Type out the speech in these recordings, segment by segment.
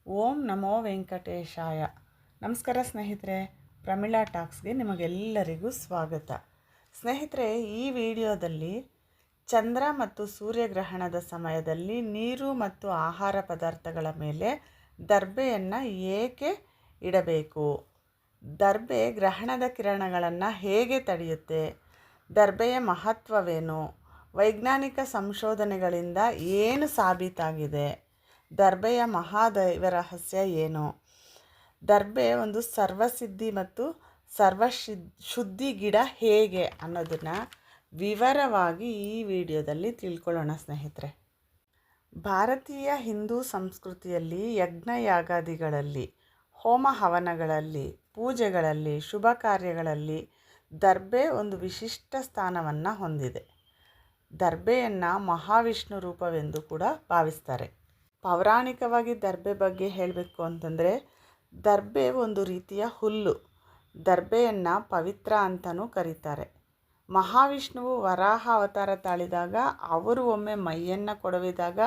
ಓಂ ನಮೋ ವೆಂಕಟೇಶಾಯ. ನಮಸ್ಕಾರ ಸ್ನೇಹಿತರೆ, ಪ್ರಮೀಳಾ ಟಾಕ್ಸ್ಗೆ ನಿಮಗೆಲ್ಲರಿಗೂ ಸ್ವಾಗತ. ಸ್ನೇಹಿತರೆ, ಈ ವಿಡಿಯೋದಲ್ಲಿ ಚಂದ್ರ ಮತ್ತು ಸೂರ್ಯಗ್ರಹಣದ ಸಮಯದಲ್ಲಿ ನೀರು ಮತ್ತು ಆಹಾರ ಪದಾರ್ಥಗಳ ಮೇಲೆ ದರ್ಬೆಯನ್ನು ಏಕೆ ಇಡಬೇಕು, ದರ್ಬೆ ಗ್ರಹಣದ ಕಿರಣಗಳನ್ನು ಹೇಗೆ ತಡೆಯುತ್ತೆ, ದರ್ಬೆಯ ಮಹತ್ವವೇನು, ವೈಜ್ಞಾನಿಕ ಸಂಶೋಧನೆಗಳಿಂದ ಏನು ಸಾಬೀತಾಗಿದೆ, ದರ್ಬೆಯ ಮಹಾದೈವ ರಹಸ್ಯ ಏನು, ದರ್ಬೆ ಒಂದು ಸರ್ವಸಿದ್ಧಿ ಮತ್ತು ಶುದ್ಧಿ ಗಿಡ ಹೇಗೆ ಅನ್ನೋದನ್ನು ವಿವರವಾಗಿ ಈ ವಿಡಿಯೋದಲ್ಲಿ ತಿಳ್ಕೊಳ್ಳೋಣ ಸ್ನೇಹಿತರೆ. ಭಾರತೀಯ ಹಿಂದೂ ಸಂಸ್ಕೃತಿಯಲ್ಲಿ ಯಜ್ಞಯಾಗಾದಿಗಳಲ್ಲಿ, ಹೋಮ ಹವನಗಳಲ್ಲಿ, ಪೂಜೆಗಳಲ್ಲಿ, ಶುಭ ಕಾರ್ಯಗಳಲ್ಲಿ ದರ್ಬೆ ಒಂದು ವಿಶಿಷ್ಟ ಸ್ಥಾನವನ್ನು ಹೊಂದಿದೆ. ದರ್ಬೆಯನ್ನು ಮಹಾವಿಷ್ಣು ರೂಪವೆಂದು ಕೂಡ ಭಾವಿಸ್ತಾರೆ. ಪೌರಾಣಿಕವಾಗಿ ದರ್ಬೆ ಬಗ್ಗೆ ಹೇಳಬೇಕು ಅಂತಂದರೆ, ದರ್ಬೆ ಒಂದು ರೀತಿಯ ಹುಲ್ಲು. ದರ್ಬೆಯನ್ನು ಪವಿತ್ರ ಅಂತಲೂ ಕರೀತಾರೆ. ಮಹಾವಿಷ್ಣುವು ವರಾಹ ಅವತಾರ ತಾಳಿದಾಗ ಅವರು ಒಮ್ಮೆ ಮೈಯನ್ನು ಕೊಡವಿದಾಗ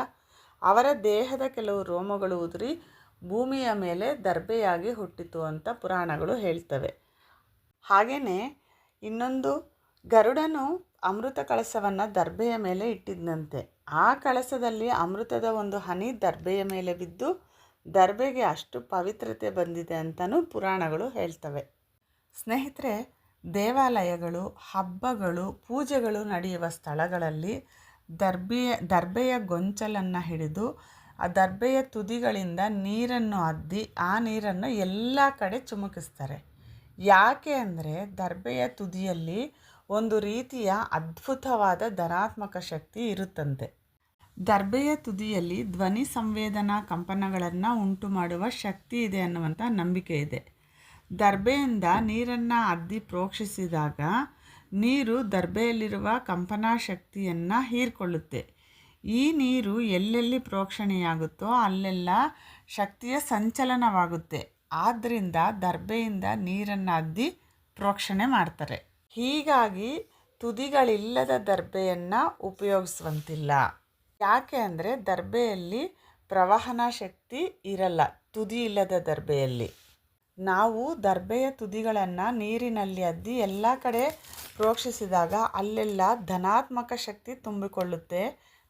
ಅವರ ದೇಹದ ಕೆಲವು ರೋಮಗಳು ಉದುರಿ ಭೂಮಿಯ ಮೇಲೆ ದರ್ಬೆಯಾಗಿ ಹುಟ್ಟಿತು ಅಂತ ಪುರಾಣಗಳು ಹೇಳ್ತವೆ. ಹಾಗೆಯೇ ಇನ್ನೊಂದು, ಗರುಡನು ಅಮೃತ ಕಳಸವನ್ನು ದರ್ಬೆಯ ಮೇಲೆ ಇಟ್ಟಿದ್ದಂತೆ. ಆ ಕಳಸದಲ್ಲಿ ಅಮೃತದ ಒಂದು ಹನಿ ದರ್ಬೆಯ ಮೇಲೆ ಬಿದ್ದು ದರ್ಬೆಗೆ ಅಷ್ಟು ಪವಿತ್ರತೆ ಬಂದಿದೆ ಅಂತಲೂ ಪುರಾಣಗಳು ಹೇಳ್ತವೆ. ಸ್ನೇಹಿತರೆ, ದೇವಾಲಯಗಳು, ಹಬ್ಬಗಳು, ಪೂಜೆಗಳು ನಡೆಯುವ ಸ್ಥಳಗಳಲ್ಲಿ ದರ್ಬೆಯ ಗೊಂಚಲನ್ನು ಹಿಡಿದು ಆ ದರ್ಬೆಯ ತುದಿಗಳಿಂದ ನೀರನ್ನು ಅದ್ದಿ ಆ ನೀರನ್ನು ಎಲ್ಲ ಕಡೆ ಚಿಮುಕಿಸ್ತಾರೆ. ಯಾಕೆ ಅಂದರೆ, ದರ್ಬೆಯ ತುದಿಯಲ್ಲಿ ಒಂದು ರೀತಿಯ ಅದ್ಭುತವಾದ ಧನಾತ್ಮಕ ಶಕ್ತಿ ಇರುತ್ತಂತೆ. ದರ್ಬೆಯ ತುದಿಯಲ್ಲಿ ಧ್ವನಿ ಸಂವೇದನಾ ಕಂಪನಗಳನ್ನು ಉಂಟು ಮಾಡುವ ಶಕ್ತಿ ಇದೆ ಅನ್ನುವಂಥ ನಂಬಿಕೆ ಇದೆ. ದರ್ಬೆಯಿಂದ ನೀರನ್ನು ಅದ್ದಿ ಪ್ರೋಕ್ಷಿಸಿದಾಗ ನೀರು ದರ್ಬೆಯಲ್ಲಿರುವ ಕಂಪನಾ ಶಕ್ತಿಯನ್ನು ಹೀರಿಕೊಳ್ಳುತ್ತೆ. ಈ ನೀರು ಎಲ್ಲೆಲ್ಲಿ ಪ್ರೋಕ್ಷಣೆಯಾಗುತ್ತೋ ಅಲ್ಲೆಲ್ಲ ಶಕ್ತಿಯ ಸಂಚಲನವಾಗುತ್ತೆ. ಆದ್ದರಿಂದ ದರ್ಬೆಯಿಂದ ನೀರನ್ನು ಅದ್ದಿ ಪ್ರೋಕ್ಷಣೆ ಮಾಡ್ತಾರೆ. ಹೀಗಾಗಿ ತುದಿಗಳಿಲ್ಲದ ದರ್ಬೆಯನ್ನು ಉಪಯೋಗಿಸುವಂತಿಲ್ಲ. ಯಾಕೆ ಅಂದರೆ, ದರ್ಬೆಯಲ್ಲಿ ಪ್ರವಹನ ಶಕ್ತಿ ಇರಲ್ಲ ತುದಿ ಇಲ್ಲದ ದರ್ಬೆಯಲ್ಲಿ. ನಾವು ದರ್ಬೆಯ ತುದಿಗಳನ್ನು ನೀರಿನಲ್ಲಿ ಅದ್ದಿ ಎಲ್ಲ ಕಡೆ ಪ್ರೋಕ್ಷಿಸಿದಾಗ ಅಲ್ಲೆಲ್ಲ ಧನಾತ್ಮಕ ಶಕ್ತಿ ತುಂಬಿಕೊಳ್ಳುತ್ತೆ.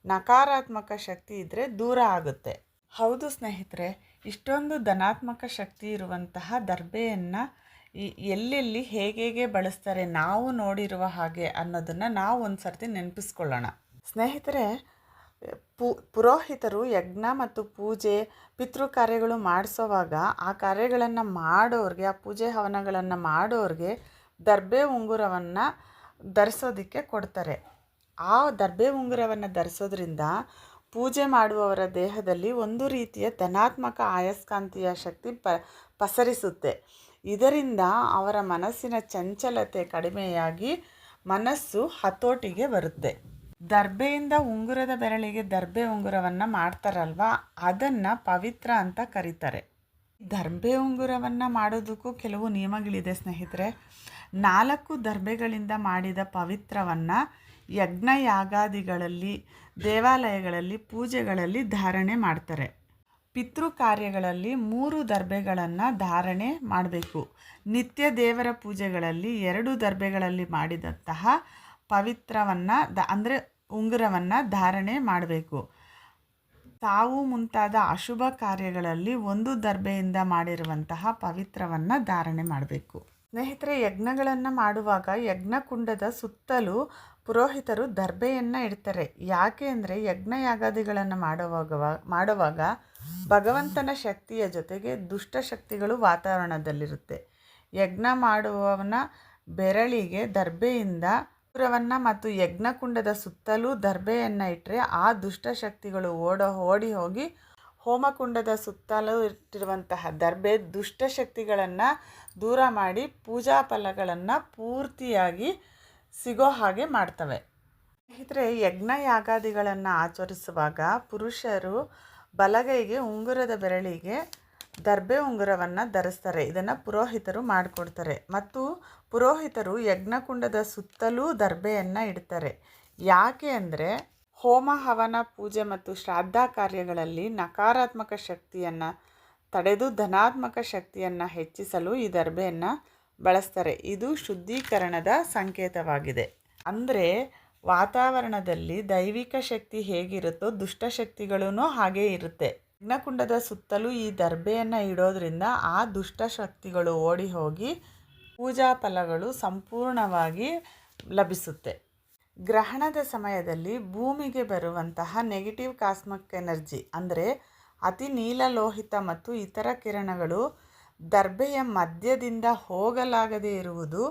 ನಕಾರಾತ್ಮಕ ಶಕ್ತಿ ಇದ್ದರೆ ದೂರ ಆಗುತ್ತೆ. ಹೌದು ಸ್ನೇಹಿತರೆ, ಇಷ್ಟೊಂದು ಧನಾತ್ಮಕ ಶಕ್ತಿ ಇರುವಂತಹ ದರ್ಬೆಯನ್ನು ಎಲ್ಲೆಲ್ಲಿ ಹೇಗೆ ಬಳಸ್ತಾರೆ ನಾವು ನೋಡಿರುವ ಹಾಗೆ ಅನ್ನೋದನ್ನು ನಾವು ಒಂದು ಸರ್ತಿ ನೆನಪಿಸ್ಕೊಳ್ಳೋಣ. ಸ್ನೇಹಿತರೆ, ಪುರೋಹಿತರು ಯಜ್ಞ ಮತ್ತು ಪೂಜೆ, ಪಿತೃ ಕಾರ್ಯಗಳು ಮಾಡಿಸೋವಾಗ ಆ ಕಾರ್ಯಗಳನ್ನು ಮಾಡೋರಿಗೆ, ಆ ಪೂಜೆ ಹವನಗಳನ್ನು ಮಾಡೋರಿಗೆ ದರ್ಬೆ ಉಂಗುರವನ್ನು ಧರಿಸೋದಕ್ಕೆ ಕೊಡ್ತಾರೆ. ಆ ದರ್ಬೆ ಉಂಗುರವನ್ನು ಧರಿಸೋದ್ರಿಂದ ಪೂಜೆ ಮಾಡುವವರ ದೇಹದಲ್ಲಿ ಒಂದು ರೀತಿಯ ಧನಾತ್ಮಕ ಅಯಸ್ಕಾಂತೀಯ ಶಕ್ತಿ ಪಸರಿಸುತ್ತೆ. ಇದರಿಂದ ಅವರ ಮನಸ್ಸಿನ ಚಂಚಲತೆ ಕಡಿಮೆಯಾಗಿ ಮನಸ್ಸು ಹತೋಟಿಗೆ ಬರುತ್ತೆ. ದರ್ಬೆಯಿಂದ ಉಂಗುರದ ಬೆರಳಿಗೆ ದರ್ಬೆ ಉಂಗುರವನ್ನು ಮಾಡ್ತಾರಲ್ವ, ಅದನ್ನು ಪವಿತ್ರ ಅಂತ ಕರೀತಾರೆ. ದರ್ಬೆ ಉಂಗುರವನ್ನು ಮಾಡೋದಕ್ಕೂ ಕೆಲವು ನಿಯಮಗಳಿದೆ ಸ್ನೇಹಿತರೆ. 4 ದರ್ಬೆಗಳಿಂದ ಮಾಡಿದ ಪವಿತ್ರವನ್ನು ಯಜ್ಞಯಾಗಾದಿಗಳಲ್ಲಿ, ದೇವಾಲಯಗಳಲ್ಲಿ, ಪೂಜೆಗಳಲ್ಲಿ ಧಾರಣೆ ಮಾಡ್ತಾರೆ. ಪಿತೃ ಕಾರ್ಯಗಳಲ್ಲಿ 3 ದರ್ಬೆಗಳನ್ನು ಧಾರಣೆ ಮಾಡಬೇಕು. ನಿತ್ಯ ದೇವರ ಪೂಜೆಗಳಲ್ಲಿ 2 ದರ್ಬೆಗಳಲ್ಲಿ ಮಾಡಿದಂತಹ ಪವಿತ್ರವನ್ನು ಅಂದರೆ ಉಂಗುರವನ್ನು ಧಾರಣೆ ಮಾಡಬೇಕು. ಸಾವು ಮುಂತಾದ ಅಶುಭ ಕಾರ್ಯಗಳಲ್ಲಿ 1 ದರ್ಬೆಯಿಂದ ಮಾಡಿರುವಂತಹ ಪವಿತ್ರವನ್ನು ಧಾರಣೆ ಮಾಡಬೇಕು. ಸ್ನೇಹಿತರೆ, ಯಜ್ಞಗಳನ್ನು ಮಾಡುವಾಗ ಯಜ್ಞಕುಂಡದ ಸುತ್ತಲೂ ಪುರೋಹಿತರು ದರ್ಬೆಯನ್ನು ಇಡ್ತಾರೆ. ಯಾಕೆ ಅಂದರೆ, ಯಜ್ಞಯಾಗಾದಿಗಳನ್ನು ಮಾಡುವಾಗ ಭಗವಂತನ ಶಕ್ತಿಯ ಜೊತೆಗೆ ದುಷ್ಟಶಕ್ತಿಗಳು ವಾತಾವರಣದಲ್ಲಿರುತ್ತೆ. ಯಜ್ಞ ಮಾಡುವವನ ಬೆರಳಿಗೆ ದರ್ಬೆಯಿಂದ ಉಂಗುರವನ್ನು ಮತ್ತು ಯಜ್ಞಕುಂಡದ ಸುತ್ತಲೂ ದರ್ಬೆಯನ್ನು ಇಟ್ಟರೆ ಆ ದುಷ್ಟಶಕ್ತಿಗಳು ಓಡಿ ಹೋಗಿ ಹೋಮಕುಂಡದ ಸುತ್ತಲೂ ಇಟ್ಟಿರುವಂತಹ ದರ್ಬೆ ದುಷ್ಟಶಕ್ತಿಗಳನ್ನು ದೂರ ಮಾಡಿ ಪೂಜಾ ಫಲಗಳನ್ನು ಪೂರ್ತಿಯಾಗಿ ಸಿಗೋ ಹಾಗೆ ಮಾಡ್ತವೆ. ಸ್ನೇಹಿತರೆ, ಯಜ್ಞಯಾಗಾದಿಗಳನ್ನು ಆಚರಿಸುವಾಗ ಪುರುಷರು ಬಲಗೈಗೆ ಉಂಗುರದ ಬೆರಳಿಗೆ ದರ್ಬೆ ಉಂಗುರವನ್ನು ಧರಿಸ್ತಾರೆ. ಇದನ್ನು ಪುರೋಹಿತರು ಮಾಡಿಕೊಡ್ತಾರೆ. ಮತ್ತು ಪುರೋಹಿತರು ಯಜ್ಞಕುಂಡದ ಸುತ್ತಲೂ ದರ್ಬೆಯನ್ನು ಇಡ್ತಾರೆ. ಯಾಕೆ ಅಂದರೆ, ಹೋಮ ಹವನ, ಪೂಜೆ ಮತ್ತು ಶ್ರಾದ್ದ ಕಾರ್ಯಗಳಲ್ಲಿ ನಕಾರಾತ್ಮಕ ಶಕ್ತಿಯನ್ನು ತಡೆದು ಧನಾತ್ಮಕ ಶಕ್ತಿಯನ್ನು ಹೆಚ್ಚಿಸಲು ಈ ದರ್ಬೆಯನ್ನು ಬಳಸ್ತಾರೆ. ಇದು ಶುದ್ಧೀಕರಣದ ಸಂಕೇತವಾಗಿದೆ. ಅಂದರೆ ವಾತಾವರಣದಲ್ಲಿ ದೈವಿಕ ಶಕ್ತಿ ಹೇಗಿರುತ್ತೋ ದುಷ್ಟಶಕ್ತಿಗಳೂ ಹಾಗೇ ಇರುತ್ತೆ. ಯಜ್ಞಕುಂಡದ ಸುತ್ತಲೂ ಈ ದರ್ಬೆಯನ್ನು ಇಡೋದ್ರಿಂದ ಆ ದುಷ್ಟಶಕ್ತಿಗಳು ಓಡಿ ಹೋಗಿ ಪೂಜಾ ಫಲಗಳು ಸಂಪೂರ್ಣವಾಗಿ ಲಭಿಸುತ್ತೆ. ಗ್ರಹಣದ ಸಮಯದಲ್ಲಿ ಭೂಮಿಗೆ ಬರುವಂತಹ ನೆಗೆಟಿವ್ ಕಾಸ್ಮಿಕ್ ಎನರ್ಜಿ ಅಂದರೆ ಅತಿ ನೀಲಲೋಹಿತ ಮತ್ತು ಇತರ ಕಿರಣಗಳು ದರ್ಬೆಯ ಮಧ್ಯದಿಂದ ಹೋಗಲಾಗದೇ ಇರುವುದು,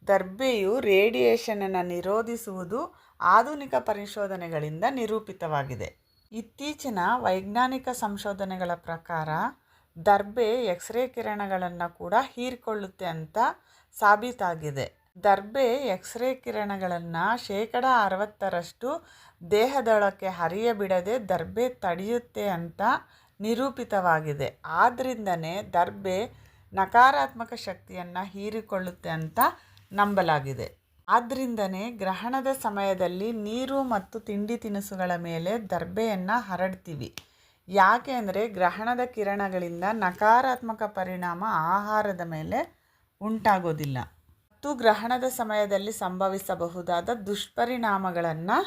ದರ್ಬೆಯು ರೇಡಿಯೇಷನನ್ನು ನಿರೋಧಿಸುವುದು ಆಧುನಿಕ ಪರಿಶೋಧನೆಗಳಿಂದ ನಿರೂಪಿತವಾಗಿದೆ. ಇತ್ತೀಚಿನ ವೈಜ್ಞಾನಿಕ ಸಂಶೋಧನೆಗಳ ಪ್ರಕಾರ ದರ್ಬೆ ಎಕ್ಸ್ರೇ ಕಿರಣಗಳನ್ನು ಕೂಡ ಹೀರಿಕೊಳ್ಳುತ್ತೆ ಅಂತ ಸಾಬೀತಾಗಿದೆ. ದರ್ಬೆ ಎಕ್ಸ್ರೇ ಕಿರಣಗಳನ್ನು 60% ದೇಹದೊಳಕ್ಕೆ ಹರಿಯಬಿಡದೆ ದರ್ಬೆ ತಡೆಯುತ್ತೆ ಅಂತ ನಿರೂಪಿತವಾಗಿದೆ. ಆದ್ದರಿಂದನೇ ದರ್ಬೆ ನಕಾರಾತ್ಮಕ ಶಕ್ತಿಯನ್ನು ಹೀರಿಕೊಳ್ಳುತ್ತೆ ಅಂತ ನಂಬಲಾಗಿದೆ. ಆದ್ದರಿಂದನೇ ಗ್ರಹಣದ ಸಮಯದಲ್ಲಿ ನೀರು ಮತ್ತು ತಿಂಡಿ ತಿನಿಸುಗಳ ಮೇಲೆ ದರ್ಬೆಯನ್ನು ಹರಡ್ತೀವಿ. ಯಾಕೆ ಅಂದರೆ ಗ್ರಹಣದ ಕಿರಣಗಳಿಂದ ನಕಾರಾತ್ಮಕ ಪರಿಣಾಮ ಆಹಾರದ ಮೇಲೆ ಉಂಟಾಗೋದಿಲ್ಲ ಮತ್ತು ಗ್ರಹಣದ ಸಮಯದಲ್ಲಿ ಸಂಭವಿಸಬಹುದಾದ ದುಷ್ಪರಿಣಾಮಗಳನ್ನು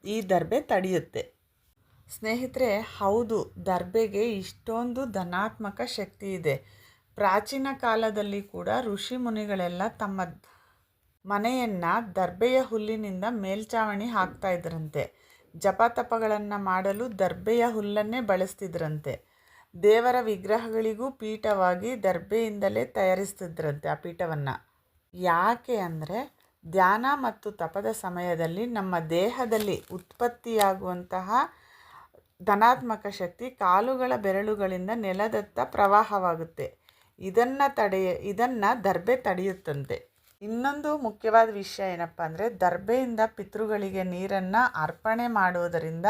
ಈ ದರ್ಬೆ ತಡೆಯುತ್ತೆ. ಸ್ನೇಹಿತರೆ, ಹೌದು, ದರ್ಬೆಗೆ ಇಷ್ಟೊಂದು ಧನಾತ್ಮಕ ಶಕ್ತಿ ಇದೆ. ಪ್ರಾಚೀನ ಕಾಲದಲ್ಲಿ ಕೂಡ ಋಷಿ ಮುನಿಗಳೆಲ್ಲ ತಮ್ಮ ಮನೆಯನ್ನು ದರ್ಬೆಯ ಹುಲ್ಲಿನಿಂದ ಮೇಲ್ಛಾವಣಿ ಹಾಕ್ತಾ ಇದ್ರಂತೆ. ಜಪತಪಗಳನ್ನು ಮಾಡಲು ದರ್ಬೆಯ ಹುಲ್ಲನ್ನೇ ಬಳಸ್ತಿದ್ರಂತೆ. ದೇವರ ವಿಗ್ರಹಗಳಿಗೂ ಪೀಠವಾಗಿ ದರ್ಬೆಯಿಂದಲೇ ತಯಾರಿಸ್ತಿದ್ರಂತೆ ಆ ಪೀಠವನ್ನು. ಯಾಕೆ ಅಂದರೆ ಧ್ಯಾನ ಮತ್ತು ತಪದ ಸಮಯದಲ್ಲಿ ನಮ್ಮ ದೇಹದಲ್ಲಿ ಉತ್ಪತ್ತಿಯಾಗುವಂತಹ ಧನಾತ್ಮಕ ಶಕ್ತಿ ಕಾಲುಗಳ ಬೆರಳುಗಳಿಂದ ನೆಲದತ್ತ ಪ್ರವಾಹವಾಗುತ್ತೆ. ಇದನ್ನು ದರ್ಬೆ ತಡೆಯುತ್ತಂತೆ. ಇನ್ನೊಂದು ಮುಖ್ಯವಾದ ವಿಷಯ ಏನಪ್ಪ ಅಂದರೆ ದರ್ಬೆಯಿಂದ ಪಿತೃಗಳಿಗೆ ನೀರನ್ನು ಅರ್ಪಣೆ ಮಾಡುವುದರಿಂದ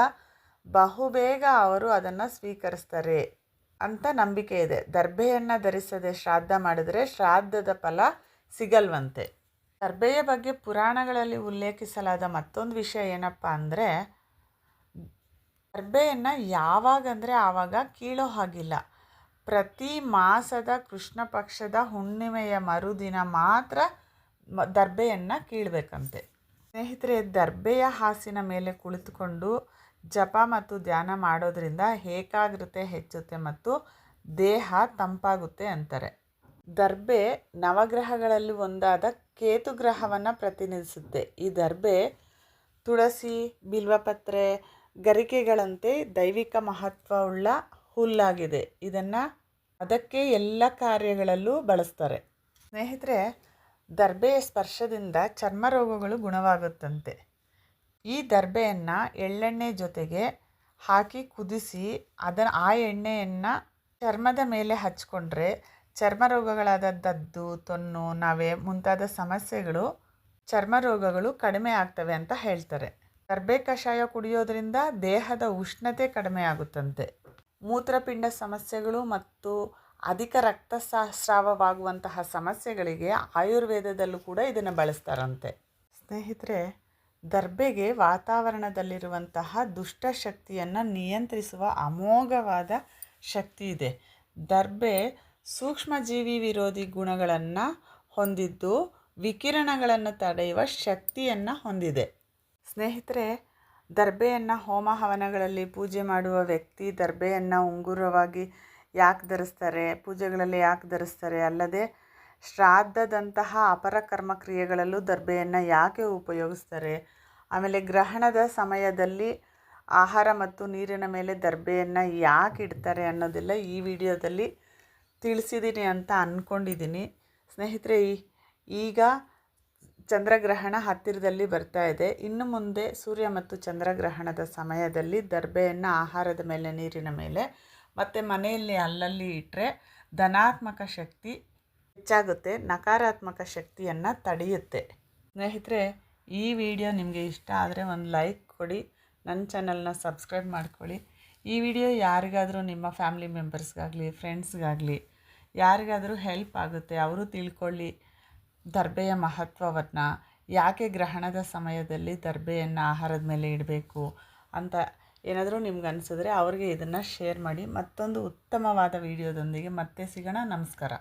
ಬಹುಬೇಗ ಅವರು ಅದನ್ನು ಸ್ವೀಕರಿಸ್ತಾರೆ ಅಂತ ನಂಬಿಕೆ ಇದೆ. ದರ್ಬೆಯನ್ನು ಧರಿಸದೆ ಶ್ರಾದ್ದ ಮಾಡಿದರೆ ಶ್ರಾದ್ದದ ಫಲ ಸಿಗಲ್ವಂತೆ. ದರ್ಬೆಯ ಬಗ್ಗೆ ಪುರಾಣಗಳಲ್ಲಿ ಉಲ್ಲೇಖಿಸಲಾದ ಮತ್ತೊಂದು ವಿಷಯ ಏನಪ್ಪ ಅಂದರೆ ದರ್ಬೆಯನ್ನು ಯಾವಾಗಂದರೆ ಆವಾಗ ಕೀಳೋ ಹಾಗಿಲ್ಲ. ಪ್ರತಿ ಮಾಸದ ಕೃಷ್ಣ ಪಕ್ಷದ ಹುಣ್ಣಿಮೆಯ ಮರುದಿನ ಮಾತ್ರ ದರ್ಬೆಯನ್ನು ಕೀಳಬೇಕಂತೆ. ಸ್ನೇಹಿತರೆ, ದರ್ಬೆಯ ಹಾಸಿನ ಮೇಲೆ ಕುಳಿತುಕೊಂಡು ಜಪ ಮತ್ತು ಧ್ಯಾನ ಮಾಡೋದ್ರಿಂದ ಏಕಾಗ್ರತೆ ಹೆಚ್ಚುತ್ತೆ ಮತ್ತು ದೇಹ ತಂಪಾಗುತ್ತೆ ಅಂತಾರೆ. ದರ್ಬೆ ನವಗ್ರಹಗಳಲ್ಲಿ ಒಂದಾದ ಕೇತು ಗ್ರಹವನ್ನು ಪ್ರತಿನಿಧಿಸುತ್ತೆ. ಈ ದರ್ಬೆ ತುಳಸಿ, ಬಿಲ್ವಪತ್ರೆ, ಗರಿಕೆಗಳಂತೆ ದೈವಿಕ ಮಹತ್ವವುಳ್ಳ ಹುಲ್ಲಾಗಿದೆ. ಅದಕ್ಕೆ ಎಲ್ಲ ಕಾರ್ಯಗಳಲ್ಲೂ ಬಳಸ್ತಾರೆ. ಸ್ನೇಹಿತರೆ, ದರ್ಬೆಯ ಸ್ಪರ್ಶದಿಂದ ಚರ್ಮ ರೋಗಗಳು ಗುಣವಾಗುತ್ತಂತೆ. ಈ ದರ್ಬೆಯನ್ನು ಎಳ್ಳೆಣ್ಣೆ ಜೊತೆಗೆ ಹಾಕಿ ಕುದಿಸಿ ಆ ಎಣ್ಣೆಯನ್ನು ಚರ್ಮದ ಮೇಲೆ ಹಚ್ಕೊಂಡ್ರೆ ಚರ್ಮ ರೋಗಗಳಾದ ದದ್ದು, ತೊನ್ನು, ನವೆ ಮುಂತಾದ ಚರ್ಮ ರೋಗಗಳು ಕಡಿಮೆ ಆಗ್ತವೆ ಅಂತ ಹೇಳ್ತಾರೆ. ದರ್ಬೆ ಕಷಾಯ ಕುಡಿಯೋದ್ರಿಂದ ದೇಹದ ಉಷ್ಣತೆ ಕಡಿಮೆ ಆಗುತ್ತಂತೆ. ಮೂತ್ರಪಿಂಡ ಸಮಸ್ಯೆಗಳು ಮತ್ತು ಅಧಿಕ ರಕ್ತಸ್ರಾವವಾಗುವಂತಹ ಸಮಸ್ಯೆಗಳಿಗೆ ಆಯುರ್ವೇದದಲ್ಲೂ ಕೂಡ ಇದನ್ನು ಬಳಸ್ತಾರಂತೆ. ಸ್ನೇಹಿತರೆ, ದರ್ಬೆಗೆ ವಾತಾವರಣದಲ್ಲಿರುವಂತಹ ದುಷ್ಟಶಕ್ತಿಯನ್ನು ನಿಯಂತ್ರಿಸುವ ಅಮೋಘವಾದ ಶಕ್ತಿ ಇದೆ. ದರ್ಬೆ ಸೂಕ್ಷ್ಮಜೀವಿ ವಿರೋಧಿ ಗುಣಗಳನ್ನು ಹೊಂದಿದ್ದು ವಿಕಿರಣಗಳನ್ನು ತಡೆಯುವ ಶಕ್ತಿಯನ್ನು ಹೊಂದಿದೆ. ಸ್ನೇಹಿತರೆ, ದರ್ಬೆಯನ್ನು ಹೋಮ ಹವನಗಳಲ್ಲಿ ಪೂಜೆ ಮಾಡುವ ವ್ಯಕ್ತಿ ದರ್ಬೆಯನ್ನು ಉಂಗುರವಾಗಿ ಯಾಕೆ ಧರಿಸ್ತಾರೆ, ಪೂಜೆಗಳಲ್ಲಿ ಯಾಕೆ ಧರಿಸ್ತಾರೆ, ಅಲ್ಲದೆ ಶ್ರಾದ್ದದಂತಹ ಅಪರ ಕರ್ಮಕ್ರಿಯೆಗಳಲ್ಲೂ ದರ್ಬೆಯನ್ನು ಯಾಕೆ ಉಪಯೋಗಿಸ್ತಾರೆ, ಆಮೇಲೆ ಗ್ರಹಣದ ಸಮಯದಲ್ಲಿ ಆಹಾರ ಮತ್ತು ನೀರಿನ ಮೇಲೆ ದರ್ಬೆಯನ್ನು ಯಾಕೆ ಇಡ್ತಾರೆ ಅನ್ನೋದೆಲ್ಲ ಈ ವಿಡಿಯೋದಲ್ಲಿ ತಿಳಿಸಿದ್ದೀನಿ ಅಂತ ಅಂದ್ಕೊಂಡಿದ್ದೀನಿ. ಸ್ನೇಹಿತರೆ, ಈಗ ಚಂದ್ರಗ್ರಹಣ ಹತ್ತಿರದಲ್ಲಿ ಬರ್ತಾ ಇದೆ. ಇನ್ನು ಮುಂದೆ ಸೂರ್ಯ ಮತ್ತು ಚಂದ್ರಗ್ರಹಣದ ಸಮಯದಲ್ಲಿ ದರ್ಬೆಯನ್ನು ಆಹಾರದ ಮೇಲೆ, ನೀರಿನ ಮೇಲೆ ಮತ್ತು ಮನೆಯಲ್ಲಿ ಅಲ್ಲಲ್ಲಿ ಇಟ್ಟರೆ ಧನಾತ್ಮಕ ಶಕ್ತಿ ಹೆಚ್ಚಾಗುತ್ತೆ, ನಕಾರಾತ್ಮಕ ಶಕ್ತಿಯನ್ನು ತಡೆಯುತ್ತೆ. ಸ್ನೇಹಿತರೆ, ಈ ವಿಡಿಯೋ ನಿಮಗೆ ಇಷ್ಟ ಆದರೆ ಒಂದು ಲೈಕ್ ಕೊಡಿ, ನನ್ನ ಚಾನಲ್ನ ಸಬ್ಸ್ಕ್ರೈಬ್ ಮಾಡ್ಕೊಳ್ಳಿ. ಈ ವಿಡಿಯೋ ಯಾರಿಗಾದರೂ ನಿಮ್ಮ ಫ್ಯಾಮಿಲಿ ಮೆಂಬರ್ಸ್ಗಾಗಲಿ ಫ್ರೆಂಡ್ಸ್ಗಾಗಲಿ ಯಾರಿಗಾದರೂ ಹೆಲ್ಪ್ ಆಗುತ್ತೆ, ಅವರು ತಿಳ್ಕೊಳ್ಳಿ ದರ್ಬೆಯ ಮಹತ್ವವನ್ನು, ಯಾಕೆ ಗ್ರಹಣದ ಸಮಯದಲ್ಲಿ ದರ್ಬೆಯನ್ನು ಆಹಾರದ ಮೇಲೆ ಇಡಬೇಕು ಅಂತ ಏನಾದರೂ ನಿಮ್ಗೆ ಅನಿಸಿದ್ರೆ ಅವ್ರಿಗೆ ಇದನ್ನು ಶೇರ್ ಮಾಡಿ. ಮತ್ತೊಂದು ಉತ್ತಮವಾದ ವಿಡಿಯೋದೊಂದಿಗೆ ಮತ್ತೆ ಸಿಗೋಣ. ನಮಸ್ಕಾರ.